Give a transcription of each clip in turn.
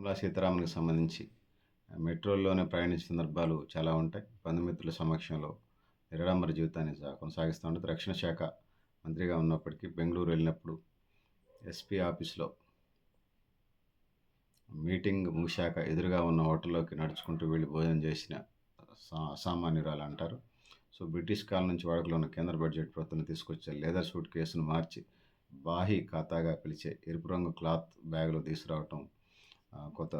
నిర్మలా సీతారామన్‌కి సంబంధించి మెట్రోల్లోనే ప్రయాణించిన సందర్భాలు చాలా ఉంటాయి. బంధుమిత్రుల సమక్షంలో నిరాడంబర జీవితాన్ని కొనసాగిస్తూ ఉంటది. రక్షణ శాఖ మంత్రిగా ఉన్నప్పటికీ బెంగుళూరు వెళ్ళినప్పుడు ఎస్పీ ఆఫీస్‌లో మీటింగ్ ముగిశాక ఎదురుగా ఉన్న హోటల్‌లోకి నడుచుకుంటూ వెళ్లి భోజనం చేసిన అసామాన్యురాలంటారు. సో, బ్రిటిష్ కాలం నుంచి వాడుకలో ఉన్న కేంద్ర బడ్జెట్ ప్రభుత్వం తీసుకొచ్చే లెదర్ సూట్ కేసును మార్చి బాహీ ఖాతాగా పిలిచే ఎరుపు రంగు క్లాత్ బ్యాగ్‌లో తీసుకురావటం కొత్త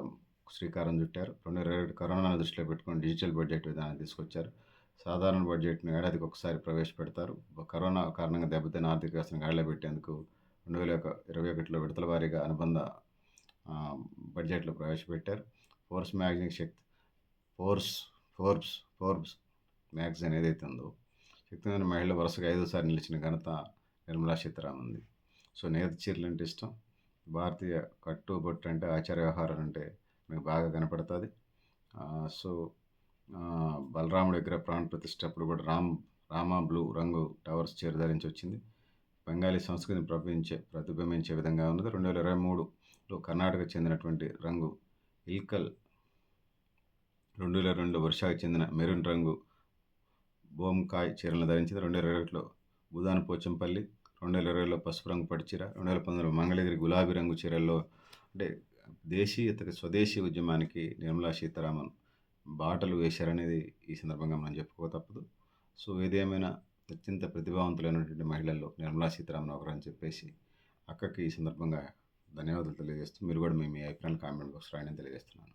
శ్రీకారం చుట్టారు. 2021 కరోనాను దృష్టిలో పెట్టుకొని డిజిటల్ బడ్జెట్ విధానాన్ని తీసుకొచ్చారు. సాధారణ బడ్జెట్‌ను ఏడాదికి ఒకసారి ప్రవేశపెడతారు. కరోనా కారణంగా దెబ్బతిన్న ఆర్థిక వ్యవస్థను గాడిలో పెట్టేందుకు 2021లో విడతల వారీగా అనుబంధ బడ్జెట్‌లో ప్రవేశపెట్టారు. Forbes magazine force Forbes magazine ఏదైతే ఉందో, శక్తివంతమైన మహిళలు వరుసగా 5వ సారి నిలిచిన ఘనత నిర్మలా సీతారామన్‌ది. సో, నేత చీరలంటే ఇష్టం. భారతీయ కట్టుబొట్టు అంటే ఆచార వ్యవహారాలు అంటే మీకు బాగా కనపడుతుంది. సో, బలరాముడి విగ్రహ ప్రాణ ప్రతిష్ఠ అప్పుడు కూడా రామా బ్లూ రంగు టవర్స్ చీర ధరించి వచ్చింది. బెంగాలీ సంస్కృతిని ప్రతిబింబించే విధంగా ఉన్నది. 2023లో కర్ణాటకకు చెందినటువంటి రంగు ఇల్కల్, 2022లో ఒరిస్సాకు చెందిన మెరూన్ రంగు బోమ్కాయ్ చీరలను ధరించింది. 2021లో భూదాన్ పోచంపల్లి, 2020లో పసుపు రంగు పట్టు చీర, 2019లో మంగళగిరి గులాబీ రంగు చీరల్లో అంటే దేశీయతకి స్వదేశీ ఉద్యమానికి నిర్మలా సీతారామన్ బాటలు వేశారనేది ఈ సందర్భంగా మనం చెప్పుకో తప్పదు. సో, ఏదేమైనా అత్యంత ప్రతిభావంతులైనటువంటి మహిళల్లో నిర్మలా సీతారామన్ ఒకరని చెప్పేసి అక్కకి ఈ సందర్భంగా ధన్యవాదాలు తెలియజేస్తూ, మీరు కూడా మీ అభిప్రాయాలు కామెంట్ బాక్స్ రాయని తెలియజేస్తున్నాను.